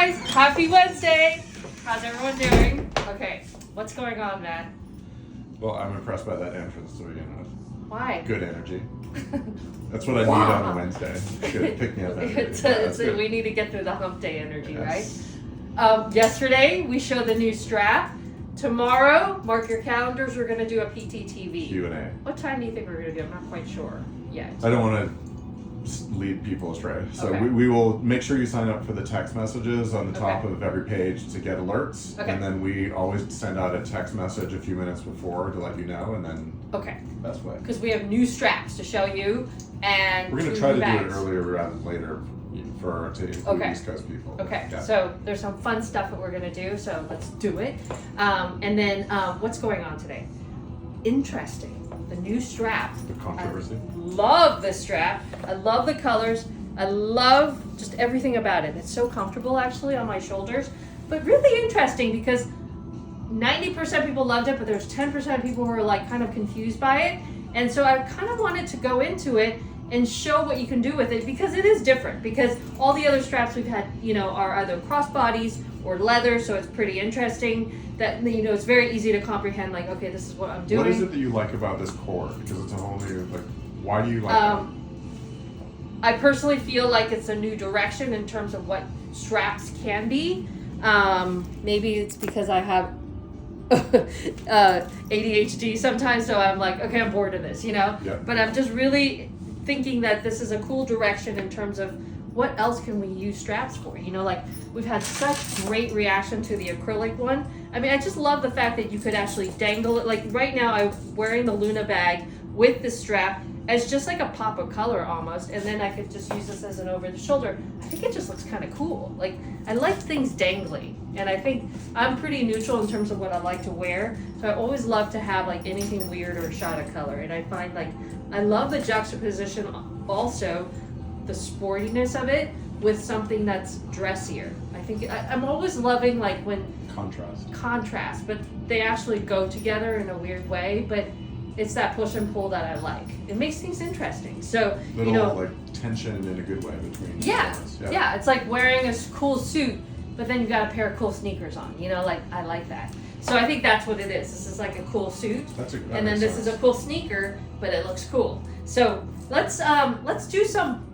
guys, happy Wednesday. How's everyone doing? Okay, what's going on, Matt? Well, I'm impressed by that entrance to begin with. Why? Good energy. That's what I need on a Wednesday. Good pick me up energy. We need to get through the hump day energy, right? Yesterday, we showed the new strap. Tomorrow, mark your calendars, we're going to do a PTTV. Q&A. What time do you think we're going to do? I'm not quite sure yet. I don't want to lead people astray. So Okay. we will make sure you sign up for the text messages on the top of every page to get alerts. Okay. And then we always send out a text message a few minutes before to let you know, and then Okay. best way. Because we have new straps to show you, and We're going to try to do it earlier rather than later for East Coast people. Okay, Yeah. so there's some fun stuff that we're going to do, so let's do it. And then what's going on today? Interesting. The new strap. The controversy. I love this strap. I love the colors. I love just everything about it. It's so comfortable actually on my shoulders, but really interesting because 90% of people loved it, but there's 10% of people who are like kind of confused by it. And so I kind of wanted to go into it and show what you can do with it because it is different, because all the other straps we've had, are either crossbodies or leather, so it's pretty interesting that, it's very easy to comprehend, like, okay, this is what I'm doing. What is it that you like about this cord? Because it's a whole new, why do you like it? I personally feel like it's a new direction in terms of what straps can be. Maybe it's because I have ADHD sometimes, so I'm like, okay, I'm bored of this, Yeah. But I'm just really thinking that this is a cool direction in terms of what else can we use straps for? We've had such great reaction to the acrylic one. I mean, I just love the fact that you could actually dangle it. Like right now, I'm wearing the Luna bag with the strap as just like a pop of color almost, and then I could just use this as an over the shoulder. I think it just looks kind of cool. Like, I like things dangly, and I think I'm pretty neutral in terms of what I like to wear, so I always love to have like anything weird or a shot of color, and I find I love the juxtaposition also, the sportiness of it with something that's dressier. I think I'm always loving like when contrast, but they actually go together in a weird way, but it's that push and pull that I like. It makes things interesting. So, like tension in a good way between yeah, it's like wearing a cool suit, but then you've got a pair of cool sneakers on, I like that. So I think that's what it is. This is like a cool suit, and then this is a cool sneaker, but it looks cool. So let's do some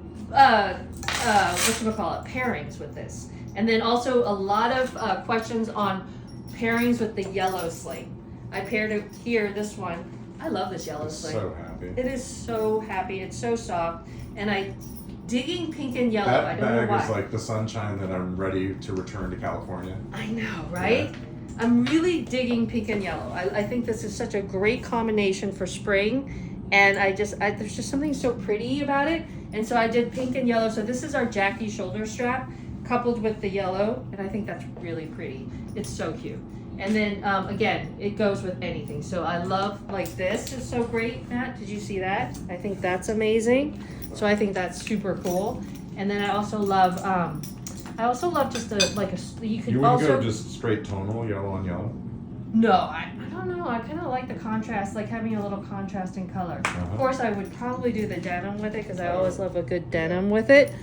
pairings with this, and then also a lot of questions on pairings with the yellow sling. I paired it here. This one, I love this yellow sling. So happy. It is so happy. It's so soft, and digging pink and yellow. That I don't know why. bag is like the sunshine that I'm ready to return to California. I know, right? Yeah. I'm really digging pink and yellow. I think this is such a great combination for spring, and there's just something so pretty about it. And so I did pink and yellow. So this is our Jackie shoulder strap coupled with the yellow, and I think that's really pretty. It's so cute. And then again, it goes with anything. So I love this is so great, Matt. Did you see that? I think that's amazing. So I think that's super cool. And then I also love just you could You wouldn't also go just straight tonal, yellow on yellow? No, I don't know. I kind of like the contrast, like having a little contrast in color. Of course, I would probably do the denim with it because I always love a good denim with it. Yeah.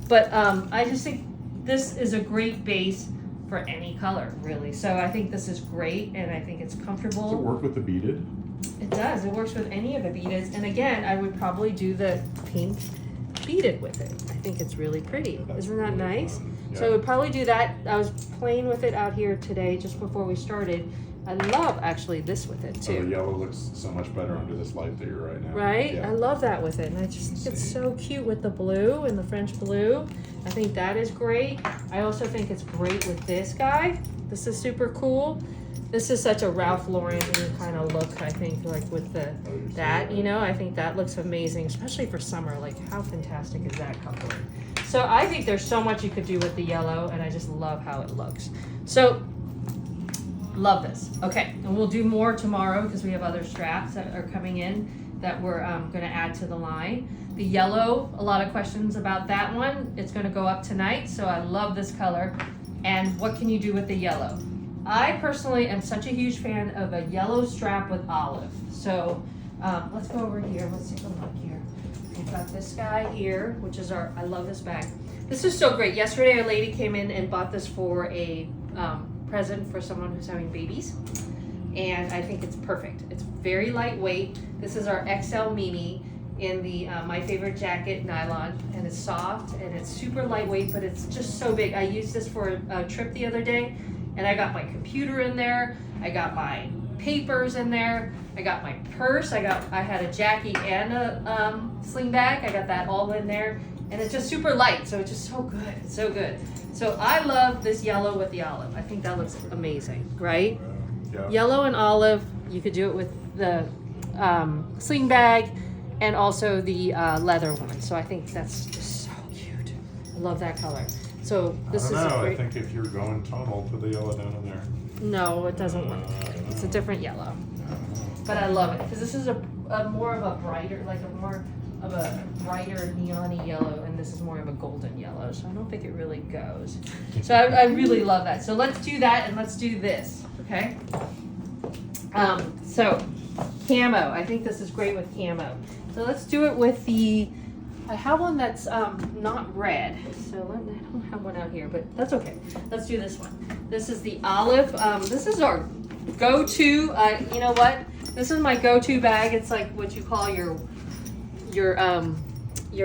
But I just think this is a great base for any color, really. So I think this is great, and I think it's comfortable. Does it work with the beaded? It does. It works with any of the beaded. And again, I would probably do the pink beaded with it. I think it's really pretty. Isn't that nice? Yeah. So I would probably do that. I was playing with it out here today just before we started. I love actually this with it too. The yellow looks so much better under this light that you're right now. Right? Yeah. I love that with it. And I just think it's so cute with the blue and the French blue. I think that is great. I also think it's great with this guy. This is super cool. This is such a Ralph Lauren kind of look, I think, like with that, I think that looks amazing, especially for summer. Like, how fantastic is that coupling? So I think there's so much you could do with the yellow, and I just love how it looks. So, love this. Okay, and we'll do more tomorrow because we have other straps that are coming in that we're going to add to the line. The yellow, a lot of questions about that one. It's going to go up tonight, so I love this color. And what can you do with the yellow? I personally am such a huge fan of a yellow strap with olive. So let's go over here. Let's take a look here. We've got this guy here, which is I love this bag. This is so great. Yesterday, a lady came in and bought this for a present for someone who's having babies. And I think it's perfect. It's very lightweight. This is our XL Mimi in the My Favorite Jacket nylon, and it's soft and it's super lightweight, but it's just so big. I used this for a trip the other day, and I got my computer in there. I got my papers in there. I got my purse. I had a Jackie and a sling bag. I got that all in there, and it's just super light. So it's just so good. It's so good. So I love this yellow with the olive. I think that looks amazing, right? Yeah. Yellow and olive. You could do it with the sling bag and also the leather one. So I think that's just so cute. I love that color. So this is I don't know. a great... I think if you're going tonal, put the yellow down in there. No, it doesn't work. It's a different yellow. But I love it because this is a more of a brighter, like a more of a brighter neon-y yellow, and this is more of a golden yellow. So I don't think it really goes. So I really love that. So let's do that, and let's do this, okay? So camo. I think this is great with camo. So let's do it with the. I have one that's not red, so I don't have one out here, but that's okay. Let's do this one. This is the olive. This is our go-to. You know what? This is my go-to bag. It's like what you call your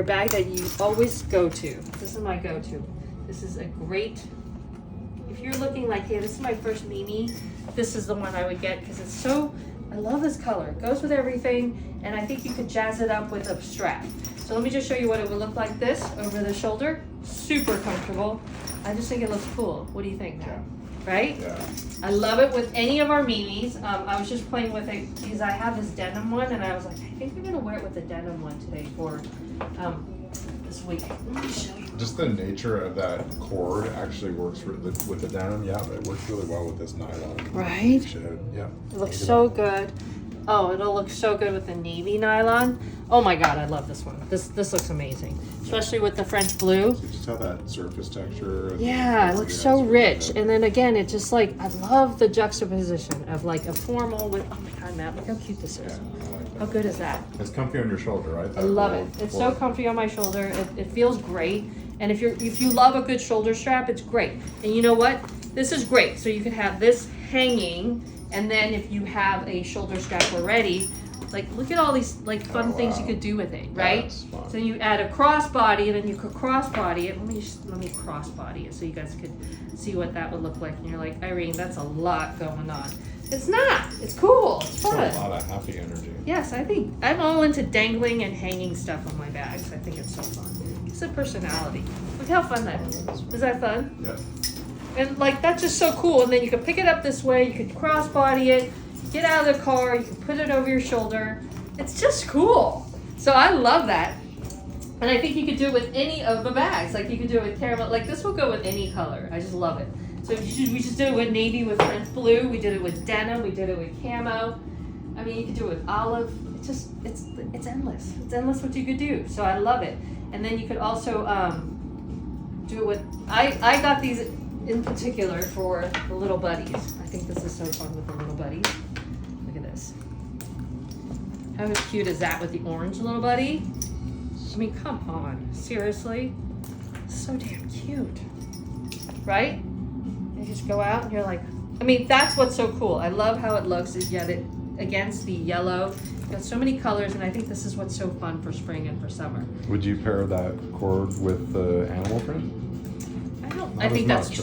bag that you always go to. This is my go-to. This is a great. If you're looking like, hey, this is my first Mimi, this is the one I would get because it's so. I love this color. It goes with everything, and I think you could jazz it up with a strap. So let me just show you what it would look like this over the shoulder. Super comfortable. I just think it looks cool. What do you think, Matt? Right? Yeah. I love it with any of our Mimis. I was just playing with it because I have this denim one, and I was like, I think I'm gonna wear it with the denim one today for this week. Let me show you. Just the nature of that cord actually works with the denim. Yeah, it works really well with this nylon. Right? Yeah. It looks so good. Oh, it'll look so good with the navy nylon. Oh my God, I love this one. This looks amazing, especially with the French blue. So you just have that surface texture. Yeah, it looks so rich. And then again, it just like, I love the juxtaposition of like a formal with, oh my God, Matt, look how cute this is. Yeah, I like that. How good is that? It's comfy on your shoulder, right? I love it. It's so comfy on my shoulder. It feels great. And if you love a good shoulder strap, it's great. And you know what? This is great. So you could have this hanging, and then if you have a shoulder strap already, like look at all these like fun things you could do with it, right? So you add a crossbody, and then you could crossbody it. Let me crossbody it so you guys could see what that would look like. And you're like, Irene, that's a lot going on. It's not. It's cool. It's fun. It's a lot of happy energy. Yes, I think I'm all into dangling and hanging stuff on my bags. I think it's so fun. It's a personality. Look how fun that is. Is that fun? Yeah. And like that's just so cool. And then you can pick it up this way. You could crossbody it. Get out of the car. You can put it over your shoulder. It's just cool. So I love that. And I think you could do it with any of the bags. Like you could do it with caramel. Like this will go with any color. I just love it. So we just did it with navy, with French blue. We did it with denim. We did it with camo. I mean, you could do it with olive. It's endless. It's endless what you could do. So I love it. And then you could also do it with. I got these in particular for the little buddies. I think this is so fun with the little buddies. Look at this. How cute is that with the orange little buddy? I mean, come on, seriously, so damn cute, right? You just go out and you're like, I mean, that's what's so cool. I love how it looks. You get it against the yellow. You've got so many colors, and I think this is what's so fun for spring and for summer. Would you pair that cord with the animal print? I think that's too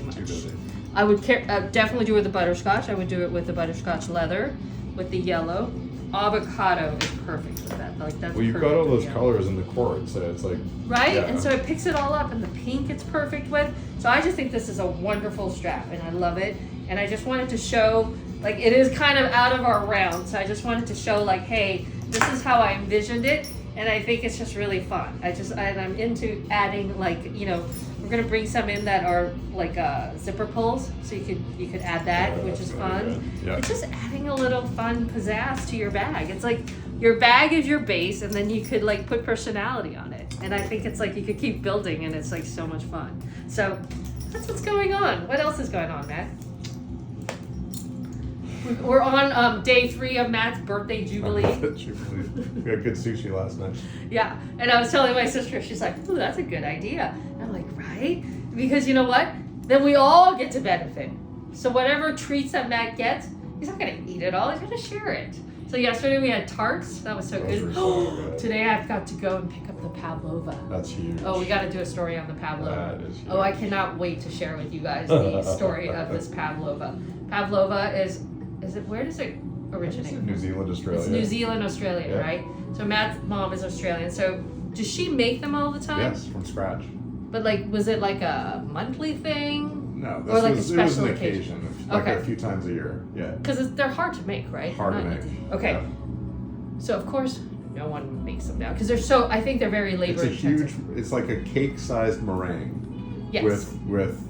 much. Too busy. I would definitely do it with the butterscotch. I would do it with the butterscotch leather, with the yellow. Avocado is perfect with that. Like that's. Well, you've got all those colors in the cord, so it's like. Right, yeah. and so it picks it all up, and the pink it's perfect with. So I just think this is a wonderful strap, and I love it. And I just wanted to show, like, it is kind of out of our realm. So I just wanted to show, like, hey, this is how I envisioned it, and I think it's just really fun. I'm into adding, like, you know. We're gonna bring some in that are like zipper pulls, so you could add that, which is fun. Yeah. It's just adding a little fun pizzazz to your bag. It's like your bag is your base, and then you could like put personality on it. And I think it's like you could keep building, and it's like so much fun. So that's what's going on. What else is going on, Matt? We're on day 3 of Matt's birthday jubilee. We had good sushi last night. Yeah, and I was telling my sister, she's like, "Ooh, that's a good idea." And I'm like, "Right?" Because you know what? Then we all get to benefit. So whatever treats that Matt gets, he's not gonna eat it all. He's gonna share it. So yesterday we had tarts. That was so Those good. were so good. Today I've got to go and pick up the pavlova. That's huge. Oh, we got to do a story on the pavlova. That is huge. Oh, I cannot wait to share with you guys the story of this pavlova. Pavlova is it? Where does it originate? New Zealand, Australia. It's New Zealand, Australia, Yeah. right? So Matt's mom is Australian. So does she make them all the time? Yes, from scratch. But like, was it like a monthly thing? No, Or like a it was special an occasion. like Okay. a few times a year. Yeah. Because they're hard to make, right? Hard to Not make. easy. Okay. Yeah. So of course, no one makes them now because they're so. I think they're very labor It's a intensive. huge. It's like a cake-sized meringue Yes. with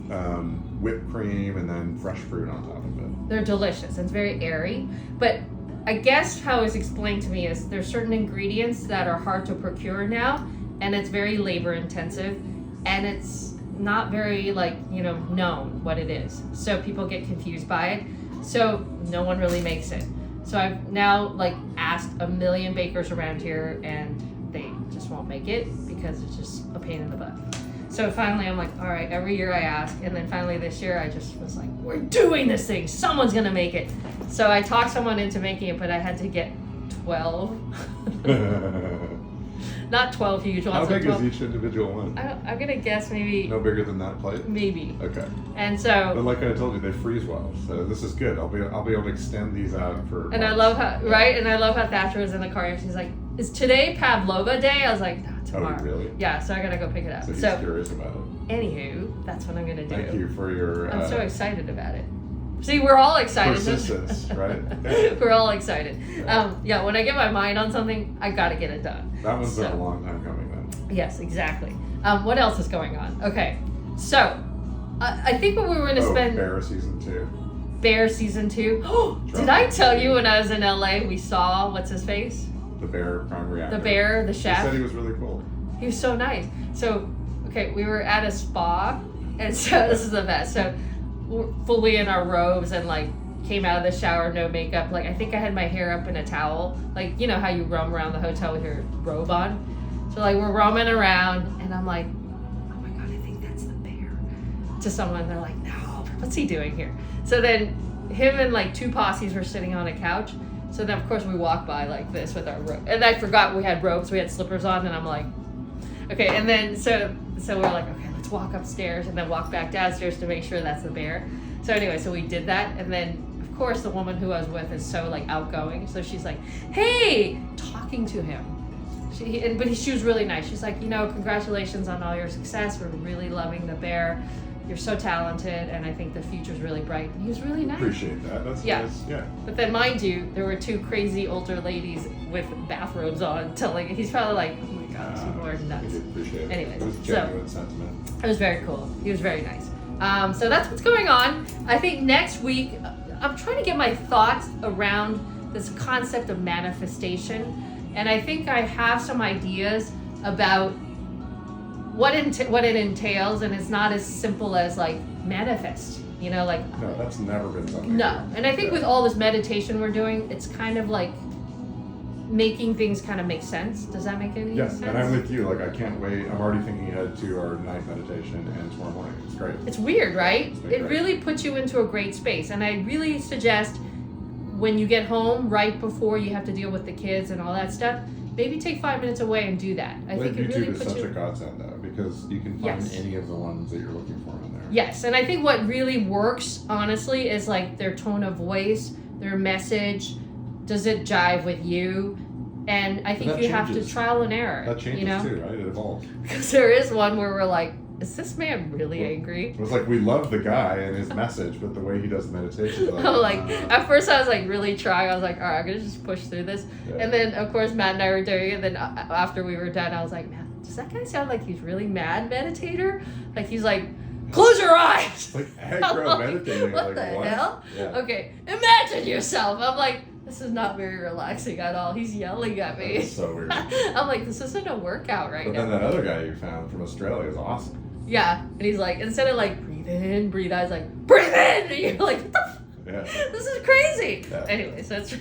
whipped cream and then fresh fruit on top of it. They're delicious. It's very airy. But I guess how it's explained to me is there's certain ingredients that are hard to procure now, and it's very labor intensive, and it's not very known what it is. So people get confused by it. So no one really makes it. So I've now asked a million bakers around here, and they just won't make it because it's just a pain in the butt. So finally I'm like, all right, every year I ask, and then finally this year I just was like, we're doing this thing, someone's gonna make it. So I talked someone into making it, but I had to get 12. Not 12 huge ones. How big 12. is each individual one? I'm gonna guess maybe. No bigger than that plate? Maybe. Okay. And But so. like I told you, they freeze well, so this is good. I'll be able to extend these out for. And I months. love how right, and I love how Thatcher was in the car and she's like, "Is today Pavlova day?" I was like, "No, tomorrow." Oh, really? Yeah, so I gotta go pick it up. So he's So, curious about it. anywho, that's what I'm gonna do. Thank you for your. I'm so excited about it. See, we're all excited. Persistence, right? We're all excited. Yeah, when I get my mind on something, I gotta get it done. That one's been So- a long time coming then. Yes, exactly. What else is going on? Okay, so I think what we were gonna spend. Bear season 2. Bear season 2. Did I tell you when I was in LA we saw what's his face? The bear primary actor. The bear, the He chef. said he was really cool. He was so nice. So, okay, we were at a spa, and so this is the best. So, we're fully in our robes and came out of the shower, no makeup. I think I had my hair up in a towel. You know how you roam around the hotel with your robe on? So, we're roaming around, and I'm like, oh my God, I think that's the bear. To someone, they're like, no, what's he doing here? So then, him and 2 posses were sitting on a couch. So then, of course, we walked by like this with our robe. And I forgot we had robes, we had slippers on, and I'm like, okay. And then, so we're like, okay, let's walk upstairs and then walk back downstairs to make sure that's the bear. So anyway, so we did that. And then, of course, the woman who I was with is so outgoing. So she's like, hey, talking to him. But she was really nice. She's like, congratulations on all your success. We're really loving the bear. You're so talented, and I think the future's really bright. And he was really nice. Appreciate that. That's Yeah. nice. Yeah. But then, mind you, there were 2 crazy older ladies with bathrobes on. He's probably like, oh my God, people are We nuts. did appreciate it. Anyways, It was genuine sentiment. It was very cool. He was very nice. So that's what's going on. I think next week, I'm trying to get my thoughts around this concept of manifestation. And I think I have some ideas about what it entails, and it's not as simple as manifest, No, that's never been something. no. And I think with all this meditation we're doing, it's kind of making things kind of make sense. Does that make any Yes, sense? and I'm with you. I can't wait. I'm already thinking ahead to our night meditation and tomorrow morning. It's great. It's weird, right? It's been It great. really puts you into a great space. And I really suggest when you get home, right before you have to deal with the kids and all that stuff, maybe take 5 minutes away and do that. I think it YouTube really is puts such you... a godsend though, because you can find Yes. any of the ones that you're looking for in there. Yes, and I think what really works, honestly, is their tone of voice, their message. Does it jive with you? And I think that you have to changes. trial and error. That changes too, right? It evolves. Because there is one where we're like, is this man really angry? It was we love the guy and his message, but the way he does the meditation, I'm at first I was really trying. I was like, all right, I'm gonna just push through this. Yeah. And then of course Matt and I were doing it. And then after we were done, I was like, man, does that guy sound like he's really mad meditator? He's like, close your eyes. aggro meditating. What the hell? Yeah. Okay, imagine yourself. I'm like, this is not very relaxing at all. He's yelling at me. That's so weird. I'm like, this isn't a workout right But now. then that other guy you found from Australia is awesome. Yeah, and he's like, instead of breathe in, breathe out, he's like, breathe in! And you're like, what the Yeah. This is crazy. Yeah. Anyways, that's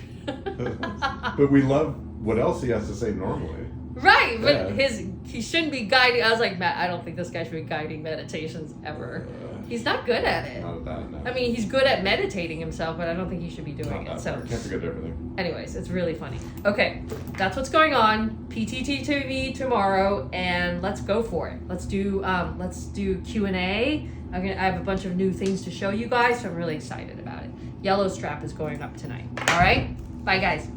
But we love what else he has to say normally. right. But Yeah. he shouldn't be guiding. I was like, Matt, I don't think this guy should be guiding meditations ever. He's not good at it. Not that, no. I mean, he's good at meditating himself, but I don't think he should be doing Not it. that So, far. Can't forget everything. anyways, it's really funny. Okay, that's what's going on. PTT TV tomorrow, and let's go for it. Let's do Q&A. I have a bunch of new things to show you guys, so I'm really excited about it. Yellow strap is going up tonight. All right, bye guys.